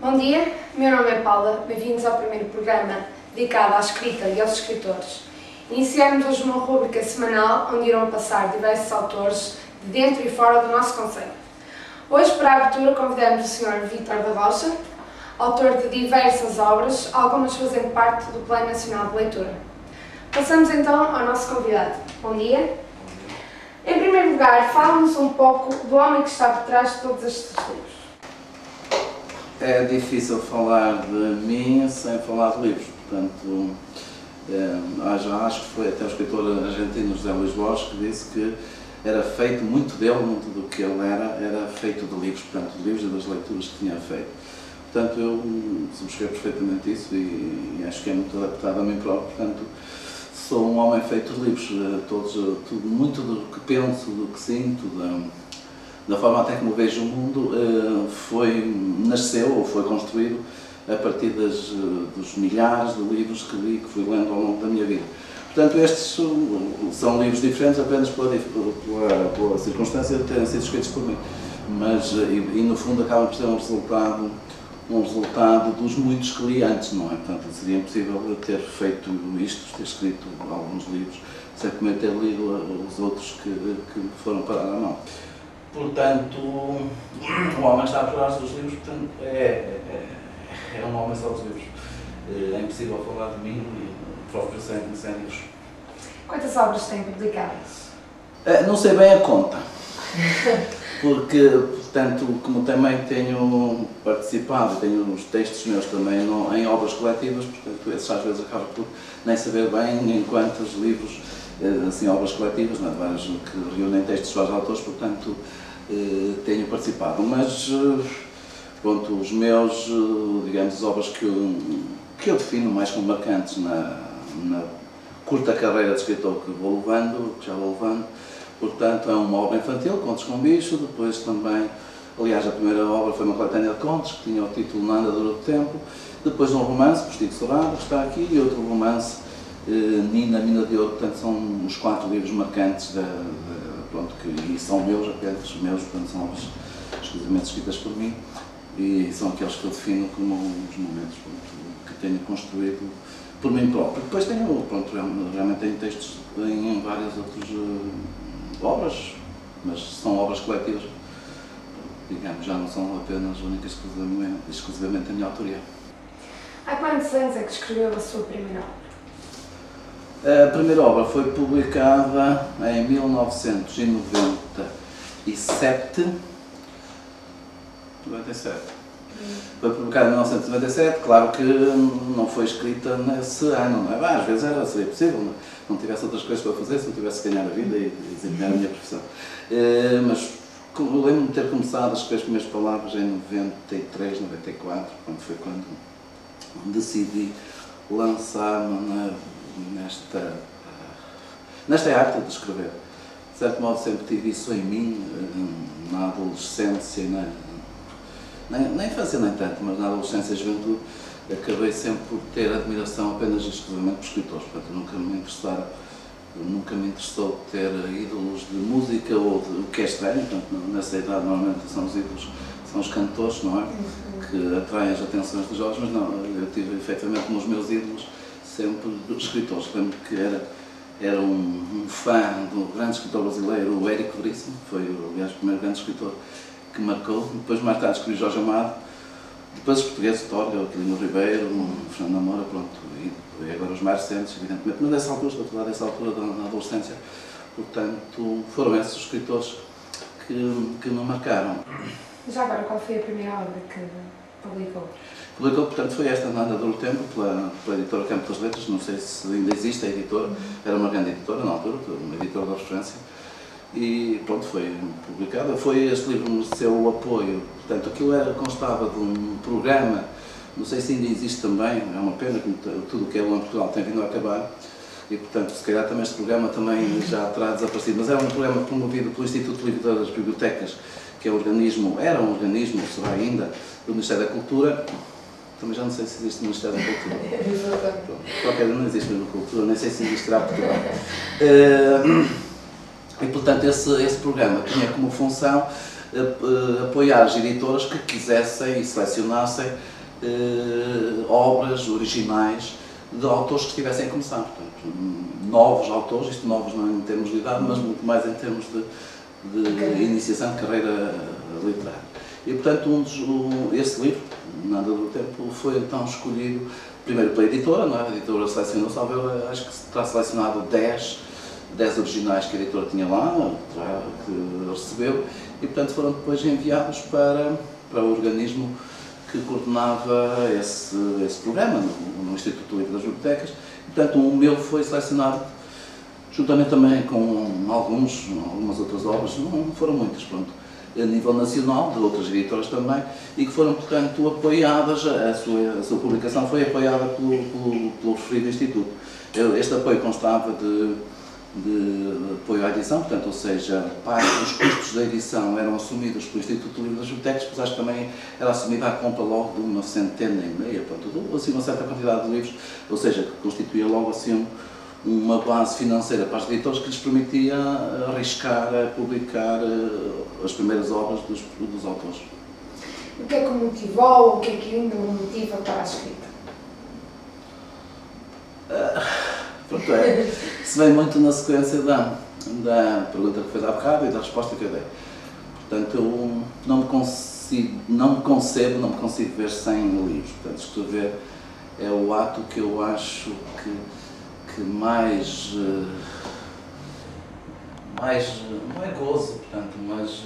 Bom dia, meu nome é Paula, bem-vindos ao primeiro programa dedicado à escrita e aos escritores. Iniciamos hoje uma rubrica semanal onde irão passar diversos autores de dentro e fora do nosso concelho. Hoje, para a abertura, convidamos o Sr. Vítor da Rocha, autor de diversas obras, algumas fazendo parte do Plano Nacional de Leitura. Passamos então ao nosso convidado. Bom dia. Em primeiro lugar, fale-nos um pouco do homem que está por trás de todos estes livros. É difícil falar de mim sem falar de livros, portanto, já acho que foi até o escritor argentino José Luís Borges que disse que era feito muito dele, muito do que ele era feito de livros, portanto, de livros e das leituras que tinha feito. Portanto, eu subscrevo perfeitamente isso e acho que é muito adaptado a mim próprio, portanto, sou um homem feito de livros, muito do que penso, do que sinto, da forma até como vejo o mundo, nasceu ou foi construído a partir dos milhares de livros que li, que fui lendo ao longo da minha vida. Portanto, estes são livros diferentes apenas pela circunstância de terem sido escritos por mim, mas, e no fundo acabam por ser um resultado dos muitos que li antes, não é? Portanto, seria impossível ter feito isto, ter escrito alguns livros, sem primeiro ter lido os outros que foram parar à mão. Portanto, o homem que está por trás dos livros, portanto, é um homem só dos livros. É impossível falar de mim próprio sem livros. Quantas obras têm publicadas? Não sei bem a conta, porque, portanto, como também tenho participado, tenho os textos meus também em obras coletivas, portanto, esses às vezes acabam por nem saber bem em quantos livros, assim, obras coletivas, não é? Vários que reúnem textos de vários autores, portanto, tenho participado, mas, pronto, os meus, digamos, as obras que eu defino mais como marcantes na curta carreira de escritor que já vou levando, portanto, é uma obra infantil, Contos com Bicho, depois também, aliás, a primeira obra foi uma coletânea de contos, que tinha o título Nada Dura do Tempo, depois um romance, Postigo Sourado, que está aqui, e outro romance, Nina, Mina de Ouro, portanto, são os 4 livros marcantes pronto, que são meus, apenas meus, portanto, são obras exclusivamente escritas por mim, e são aqueles que eu defino como os momentos, pronto, que tenho construído por mim próprio. Depois tenho, pronto, realmente tenho textos em várias outras obras, mas são obras coletivas, digamos, já não são apenas únicas exclusivamente a minha autoria. Há quantos anos é que escreveu a sua primeira obra? A primeira obra foi publicada em 1997. Foi publicada em 1997, claro que não foi escrita nesse ano, não é? Às vezes seria possível, não tivesse outras coisas para fazer, se não tivesse que ganhar a vida e desempenhar a minha profissão. Mas eu lembro-me de ter começado a escrever as primeiras palavras em 93, 94, foi quando decidi lançar-me nesta arte de escrever. De certo modo sempre tive isso em mim, na adolescência, na infância nem tanto, mas na adolescência e juventude, acabei sempre por ter admiração apenas e exclusivamente por escritores. Portanto, nunca me interessou ter ídolos de música ou o que é estranho, portanto, nessa idade normalmente são os ídolos, são os cantores, não é? Que atraem as atenções dos jovens, mas não, eu tive efetivamente nos meus ídolos sempre dos escritores. Lembro que era um fã do grande escritor brasileiro, o Érico Veríssimo, que foi, aliás, o primeiro grande escritor que marcou. Depois, mais tarde, escrevi Jorge Amado, depois os portugueses, Torga, Aquilino Ribeiro, Fernando Namora, pronto, e agora os mais recentes, evidentemente, mas dessa altura, estou a falar dessa altura da adolescência, portanto, foram esses os escritores que me marcaram. Já agora, qual foi a primeira obra que publicou? Publicou, portanto, foi esta, Nada Dura do Tempo, pela editora Campo das Letras, não sei se ainda existe a editora, era uma grande editora na altura, uma editora de referência, e pronto, foi publicada. Este livro mereceu o apoio, portanto, aquilo constava de um programa, não sei se ainda existe também, é uma pena que tudo o que é bom em Portugal tem vindo a acabar, e portanto, se calhar também este programa também já terá desaparecido, mas era um programa promovido pelo Instituto Livre das Bibliotecas, que era um organismo, será ainda, do Ministério da Cultura. Também já não sei se existe o Ministério da Cultura. Qualquer não existe mesmo Cultura, nem sei se existirá Portugal. E portanto esse programa tinha como função apoiar as editoras que quisessem e selecionassem obras originais de autores que estivessem a começar. Portanto, novos autores, isto novos não em termos de idade, mas muito mais em termos de iniciação de carreira literária. E, portanto, esse livro, Nada do Tempo, foi então escolhido primeiro pela editora, não é? A editora selecionou, acho que terá selecionado 10 originais que a editora tinha lá, que recebeu, e, portanto, foram depois enviados para o organismo que coordenava esse programa, no Instituto Livre das Bibliotecas. E, portanto, o meu foi selecionado, juntamente também com algumas outras obras, não foram muitas, pronto, a nível nacional, de outras editoras também, e que foram, portanto, apoiadas, a sua publicação foi apoiada pelo referido Instituto. Este apoio constava de apoio à edição, portanto, ou seja, parte dos custos da edição eram assumidos pelo Instituto Livre das Bibliotecas, mas acho que também era assumida a compra logo de uma centena e meia, portanto, assim, uma certa quantidade de livros, ou seja, que constituía logo assim uma base financeira para as editoras que lhes permitia arriscar a publicar as primeiras obras dos autores. O que é que o motivou, o que é que ainda o motiva para a escrita? Pronto, se vem muito na sequência da pergunta que fez há bocado e da resposta que eu dei. Portanto, eu não me consigo ver sem livros. Portanto, escrever é o ato que eu acho que mais não é gozo, portanto, mas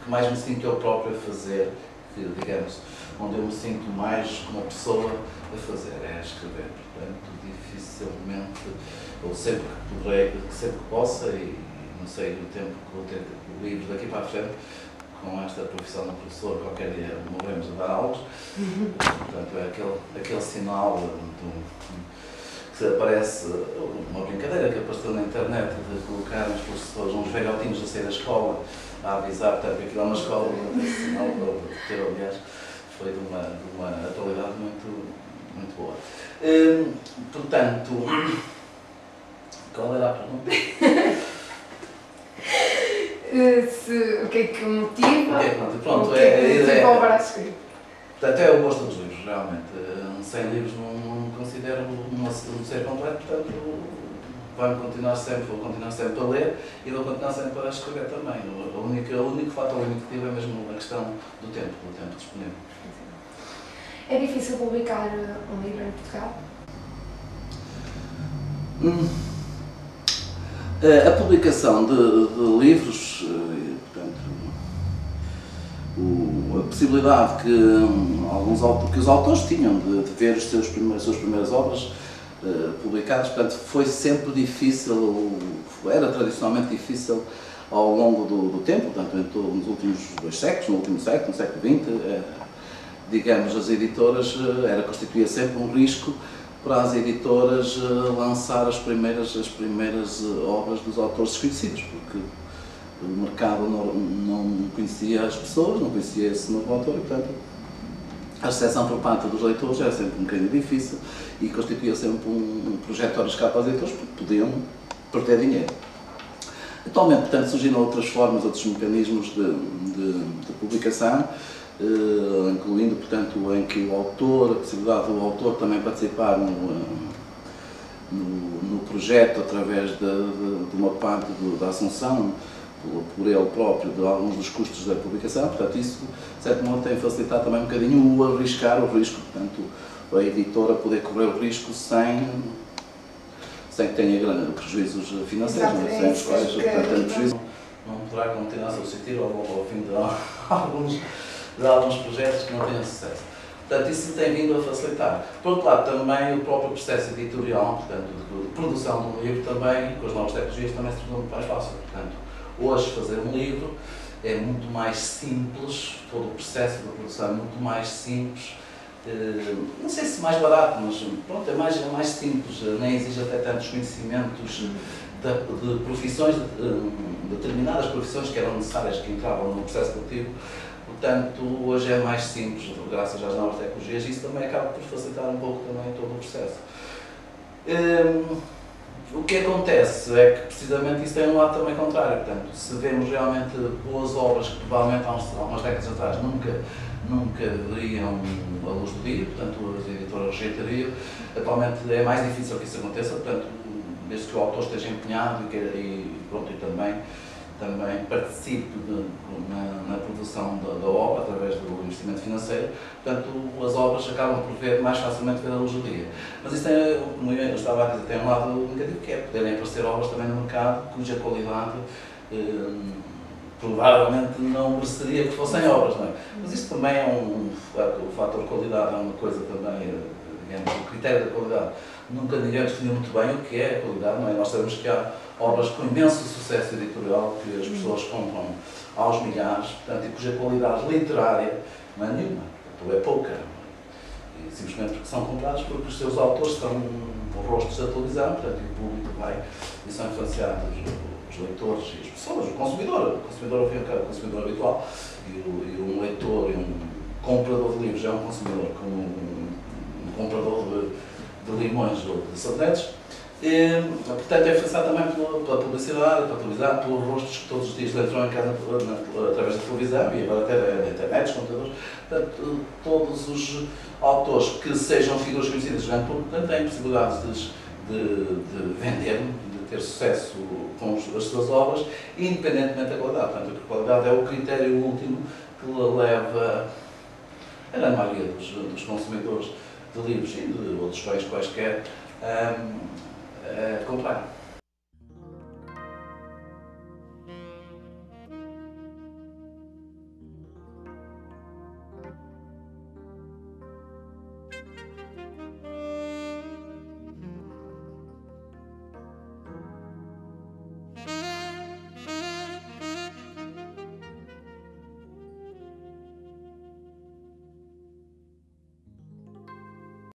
que mais me sinto eu próprio a fazer, que, digamos, onde eu me sinto mais como pessoa a fazer, é escrever. Portanto, dificilmente, ou sempre que possa, e não sei do tempo que vou ter livros daqui para a frente, com esta profissão de professor, qualquer dia morremos a dar aulas. Portanto, é aquele sinal que aparece, uma brincadeira que apareceu na internet, de colocar os professores, uns velhotinhos a sair da escola, a avisar, portanto, que aquilo é uma escola, esse sinal que ter, aliás, foi de uma atualidade muito boa. Portanto, qual era a pergunta? O que é que o motiva? Pronto, o que é que o motiva para a escrita? Portanto, eu gosto dos livros, realmente. Sem livros não me considero um ser completo, portanto, vou continuar sempre a ler e vou continuar sempre a escrever também. O único fator limitativo é mesmo a questão do tempo disponível. É difícil publicar um livro em Portugal? A publicação de livros, portanto, a possibilidade que os autores tinham de ver as suas primeiras obras publicadas, portanto, foi sempre difícil, era tradicionalmente difícil ao longo do tempo, portanto, nos últimos 2 séculos, no último século, no século XX, digamos, as editoras, constituía sempre um risco para as editoras lançar as primeiras obras dos autores desconhecidos, porque o mercado não conhecia as pessoas, não conhecia esse novo autor, e, portanto, a recepção por parte dos leitores era sempre um bocadinho difícil e constituía sempre um projeto a arriscar para os editores, porque podiam perder dinheiro. Atualmente, portanto, surgiram outras formas, outros mecanismos de publicação, incluindo, portanto, em que a possibilidade do autor também participar no projeto através de uma parte da assunção por ele próprio de alguns dos custos da publicação. Portanto, isso, de certo modo, tem facilitado também um bocadinho o arriscar o risco, portanto, a editora poder correr o risco sem que tenha grandes prejuízos financeiros, sem os quais, portanto, tem prejuízo. Não poderá continuar a subsistir ao fim de alguns projetos que não tenham sucesso. Portanto, isso tem vindo a facilitar. Por outro lado, também o próprio processo editorial, portanto, de produção de um livro também, com as novas tecnologias, também se tornou muito mais fácil. Portanto, hoje fazer um livro é muito mais simples, todo o processo de produção é muito mais simples, não sei se mais barato, mas pronto, é mais simples, nem exige até tantos conhecimentos de profissões, determinadas profissões que eram necessárias, que entravam no processo produtivo. Portanto, hoje é mais simples, graças às novas tecnologias, e isso também acaba por facilitar um pouco também todo o processo. O que acontece é que precisamente isso tem um lado também contrário. Portanto, se vemos realmente boas obras que provavelmente há umas décadas atrás nunca veriam a luz do dia, portanto as editoras rejeitariam, atualmente é mais difícil que isso aconteça, portanto, desde que o autor esteja empenhado e também participe na produção da obra através do investimento financeiro, portanto as obras acabam por mais facilmente ver a luz do dia. Mas isso tem, como eu estava a dizer, tem um lado negativo, que é poderem aparecer obras também no mercado cuja qualidade provavelmente não mereceria que fossem obras, não é? Mas isto também é o fator qualidade, é uma coisa também, digamos, o critério da qualidade. Nunca ninguém definiu muito bem o que é a qualidade, não é? Nós sabemos que há obras com imenso sucesso editorial que as pessoas compram aos milhares, portanto, e cuja qualidade literária não é nenhuma, portanto, é pouca. E simplesmente porque são comprados porque os seus autores são rostos da televisão, portanto, e o público vai e são influenciados os leitores e as pessoas, o consumidor ao consumidor habitual, e um leitor e um comprador de livros é um consumidor como um comprador de limões ou de sabonetes. Portanto, é influenciado também pela publicidade, pela televisão, pelos rostos que todos os dias entram em casa através da televisão e agora até da internet, dos computadores. Portanto, todos os autores que sejam figuras conhecidas grande público têm possibilidades de vender, de ter sucesso com as suas obras, independentemente da qualidade. Portanto, a qualidade é o critério último que leva a grande maioria dos consumidores de livros e de outros bens quaisquer a comprar.